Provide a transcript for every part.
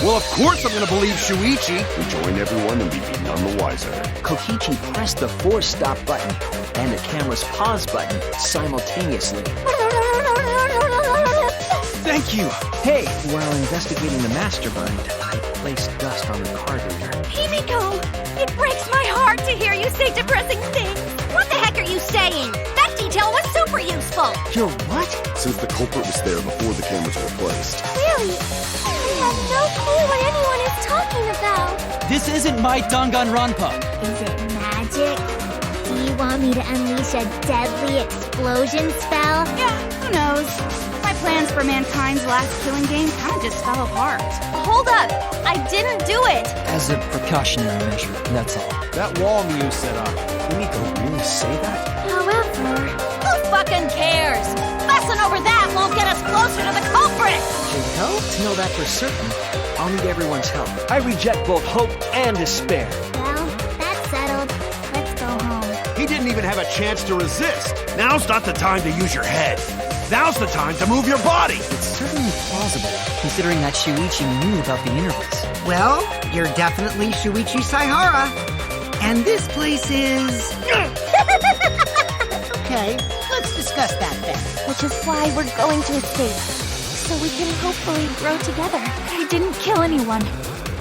Well, of course I'm gonna believe Shuichi. Rejoin everyone and be none the wiser. Kokichi pressed the force stop button and the camera's pause button simultaneously. Thank you. Hey, while investigating the mastermind, I placed dust on the card reader. Himiko! It breaks my heart to hear you say depressing things! What the heck are you saying? That detail was super useful! You're what? Since the culprit was there before the cameras were placed. Really? I have no clue what anyone is talking about. This isn't my Danganronpa. Is it magic? Do you want me to unleash a deadly explosion spell? Yeah, who knows? My plans for mankind's last killing game kind of just fell apart. Hold up! I didn't do it! As a precautionary measure, that's all. That wall Miu set up. Himiko really say that? However... Who fucking cares? Fussing over that won't get us closer to the culprit! Himiko? To know that for certain, I'll need everyone's help. I reject both hope and despair. Well, that's settled. Let's go home. He didn't even have a chance to resist. Now's not the time to use your head. Now's the time to move your body. It's certainly plausible, considering that Shuichi knew about the intervals. Well, you're definitely Shuichi Saihara. And this place is... Okay, let's discuss that then. Which is why we're going to escape. So we can hopefully grow together. I didn't kill anyone.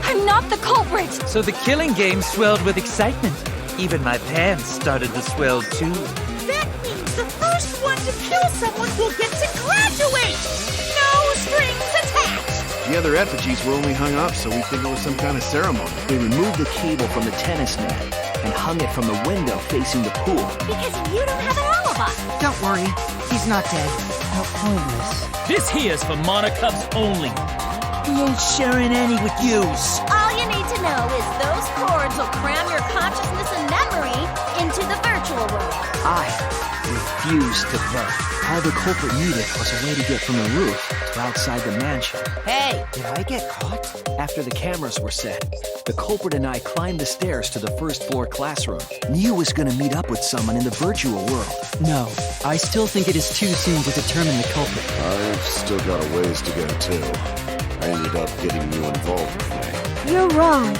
I'm not the culprit! So the killing game swelled with excitement. Even my pants started to swell too. That means the first one to kill someone will get to graduate! No strings attached! The other effigies were only hung up so we think it was some kind of ceremony. They removed the cable from the tennis net and hung it from the window facing the pool. Because you don't have an alibi! Don't worry, he's not dead. How pointless. This here's for Monocubs only. He ain't sharing any with yous. All you need to know is those cords will cram your consciousness and memory into the virtual world. I refuse to vote. All the culprit needed was a way to get from the roof to outside the mansion. Hey, did I get caught? After the cameras were set, the culprit and I climbed the stairs to the first floor classroom. Miu was gonna meet up with someone in the virtual world. No, I still think it is too soon to determine the culprit. I've still got a ways to go, too. I ended up getting you involved with me. You're wrong.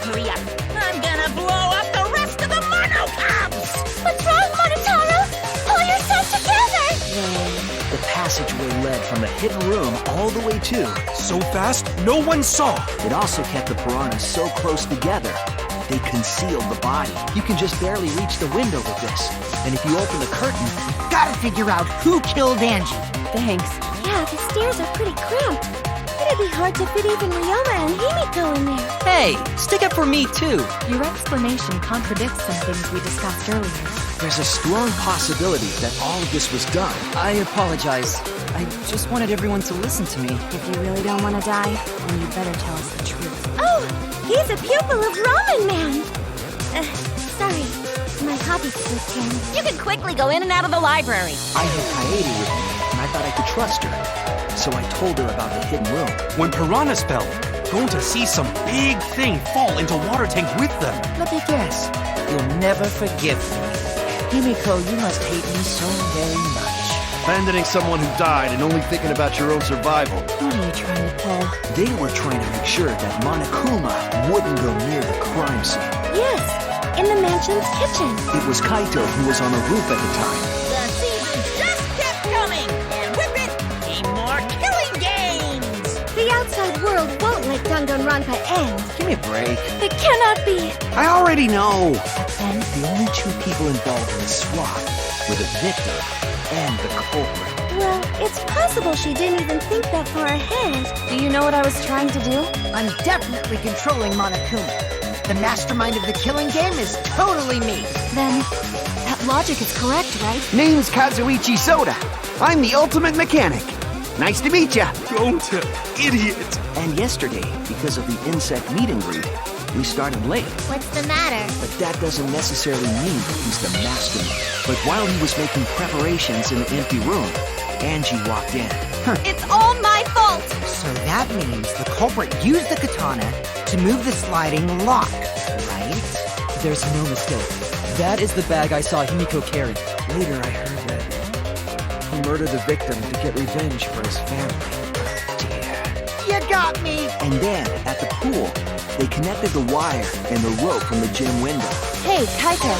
Hurry up. I'm gonna blow up the rest of the Monocubs! What's wrong, Monotaro? Pull yourself together! The passageway led from the hidden room all the way to. So fast, no one saw. It also kept the piranhas so close together, they concealed the body. You can just barely reach the window with this. And if you open the curtain, Gotta figure out who killed Angie. Thanks. Yeah, the stairs are pretty cramped. It'd be hard to fit even Ryoma and Himiko in there. Hey, stick up for me too. Your explanation contradicts some things we discussed earlier. there's a strong possibility that all of this was done. I apologize. I just wanted everyone to listen to me. If you really don't want to die, then you better tell us the truth. Oh, he's a pupil of Ramen Man. Sorry, my hobby slipped in. You can quickly go in and out of the library. I had Kaede with me, and I thought I could trust her. So I told her about the hidden room. When piranhas fell, going to see some big thing fall into water tank with them. Let me guess. You'll never forgive me. Himiko, you must hate me so very much. Abandoning someone who died and only thinking about your own survival. What are you trying to pull? They were trying to make sure that Monokuma wouldn't go near the crime scene. Yes, in the mansion's kitchen. It was Kaito who was on the roof at the time. The seasons just kept coming, and with it came more killing games. The outside world won't let Danganronpa end. Give me a break. It cannot be. I already know. Then The only two people involved in the swap were the victim and the culprit. well, it's possible she didn't even think that far ahead. Do you know what I was trying to do? I'm definitely controlling Monokuma. The mastermind of the killing game is totally me. Then, that logic is correct, right? Name's Kazuichi Soda. I'm the ultimate mechanic. Nice to meet ya. Don't tell, idiot. And yesterday, because of the insect meet and greet, we started late. What's the matter? But that doesn't necessarily mean that he's the mastermind. But while he was making preparations in the empty room, Angie walked in. It's all my fault. So that means the culprit used the katana to move the sliding lock, right? There's no mistake. That is the bag I saw Himiko carry. Later, I heard that he murdered the victim to get revenge for his family. Dear. You got me! And then connected the wire and the rope from the gym window. Hey, Kaito.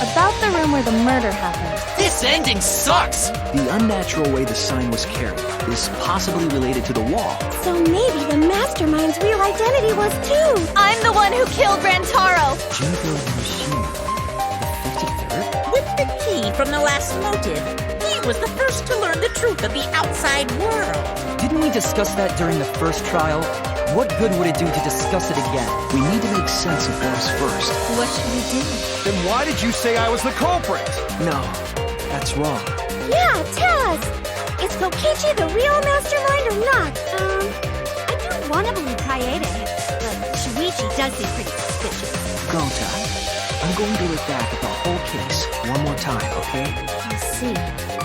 About the room where the murder happened. This ending sucks! The unnatural way the sign was carried is possibly related to the wall. So maybe the mastermind's real identity was too. I'm the one who killed Rantaro! Jinko Yoshino, the 53rd? With the key from the last motive, he was the first to learn the truth of the outside world. Didn't we discuss that during the first trial? What good would it do to discuss it again? We need to make sense of this first. What should we do? Then why did you say I was the culprit? No, that's wrong. Yeah, tell us. Is Kokichi the real mastermind or not? I do want to believe Kaede, but Shuichi does seem pretty suspicious. Gota, I'm going to look back at the whole case one more time, okay? I see.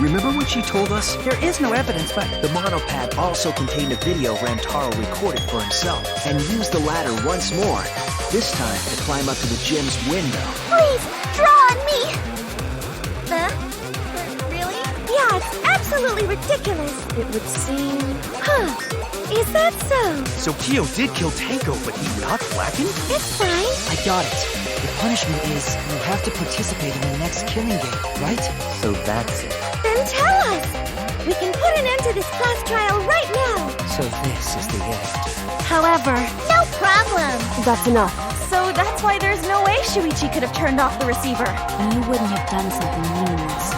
Remember what she told us? There is no evidence, but The monopad also contained a video Rantaro recorded for himself and used the ladder once more, this time to climb up to the gym's window. Please, draw on me! Really? Yeah, it's absolutely ridiculous. It would seem... Huh. Is that so? So Kyo did kill Tenko, but he not Blackened? It's fine. I got it. The punishment is you have to participate in the next killing game, right? So that's it. Then tell us! We can put an end to this class trial right now! So this is the end. However, No problem! that's enough. So that's why there's no way Shuichi could have turned off the receiver. You wouldn't have done something meaningless.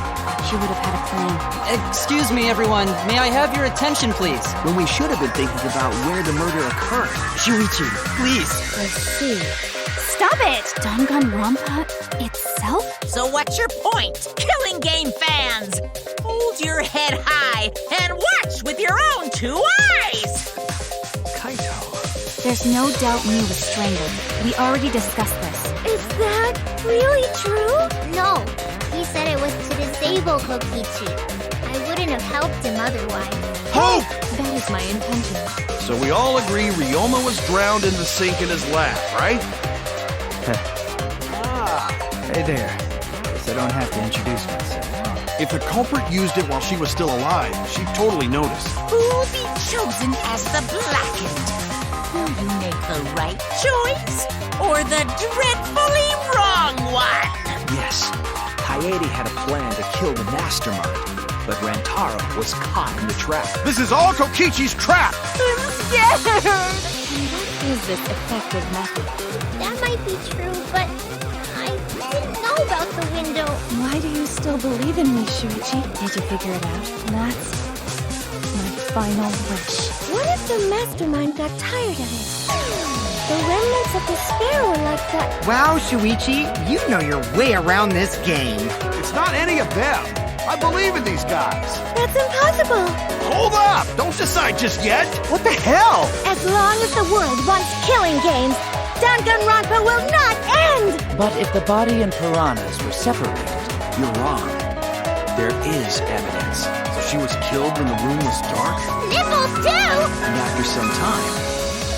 She would have had a plan. Excuse me, everyone. May I have your attention, please? When we should have been thinking about where the murder occurred. Shuichi, please. I see. Stop it! Danganronpa itself? So what's your point, killing game fans? Hold your head high and watch with your own two eyes! Kaito. There's no doubt Miu was strangled. We already discussed this. Is that really true? No. He said it was to disable Kokichi. I wouldn't have helped him otherwise. Hope! That is my intention. So we all agree Ryoma was drowned in the sink in his lab, right? Hey there. Guess I don't have to introduce myself. If the culprit used it while she was still alive, she'd totally notice. Who'll be chosen as the Blackened? Will you make the right choice or the dreadfully wrong one? Yes, Kaede had a plan to kill the mastermind, but Rantaro was caught in the trap. This is all Kokichi's trap! I'm scared! And what is this effective method? That might be true, but I didn't know about the window. Why do you still believe in me, Shuichi? Did you figure it out? That's my final wish. What if the mastermind got tired of it? The remnants of despair were like that. Wow, Shuichi, you know your way around this game. It's not any of them. I believe in these guys. That's impossible. Hold up! Don't decide just yet! What the hell? As long as the world wants killing games, Danganronpa will not end! But if the body and piranhas were separated, You're wrong. There is evidence. She was killed when the room was dark, Nipples too! and after some time,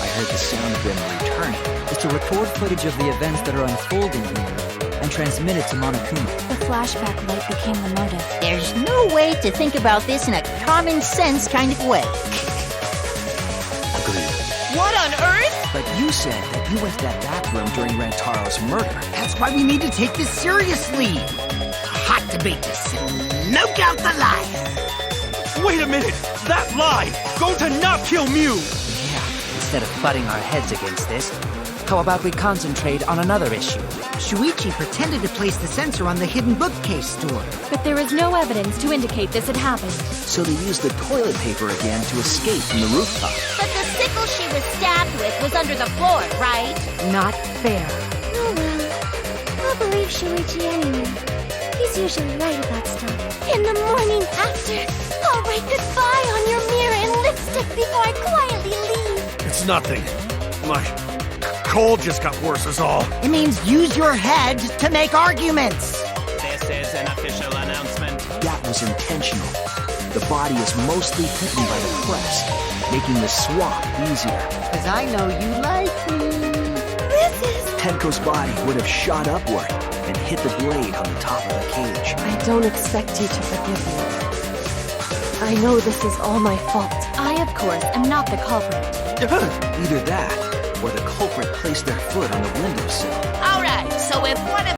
I heard the sound of them returning. is to record footage of the events that are unfolding here and transmit it to Monokuma. The flashback light became the motive. There's no way to think about this in a common sense kind of way. Agreed. What on earth? But you said that you went to that bathroom during Rantaro's murder. That's why we need to take this seriously. Hot debate this and knock out the liar. Wait a minute! That lie! Go to not kill Mew! Instead of butting our heads against this, how about we concentrate on another issue? Shuichi pretended to place the sensor on the hidden bookcase store. But there is no evidence to indicate this had happened. So they used the toilet paper again to escape from the rooftop. But the sickle she was stabbed with was under the floor, right? Not fair. Oh well. I'll believe Shuichi anyway. He's usually right about stuff. In the morning after, I'll write goodbye on your mirror in lipstick before I quietly leave. It's nothing. My cold just got worse is all. It means use your head to make arguments. This is an official announcement. That was intentional. The body is mostly hidden by the crest, making the swap easier. Because I know you like me. This is... Tenko's body would have shot upward and hit the blade on the top of the cage. I don't expect you to forgive me. I know this is all my fault. I, of course, am not the culprit. Either that, or the culprit placed their foot on the windowsill. All right, so if one of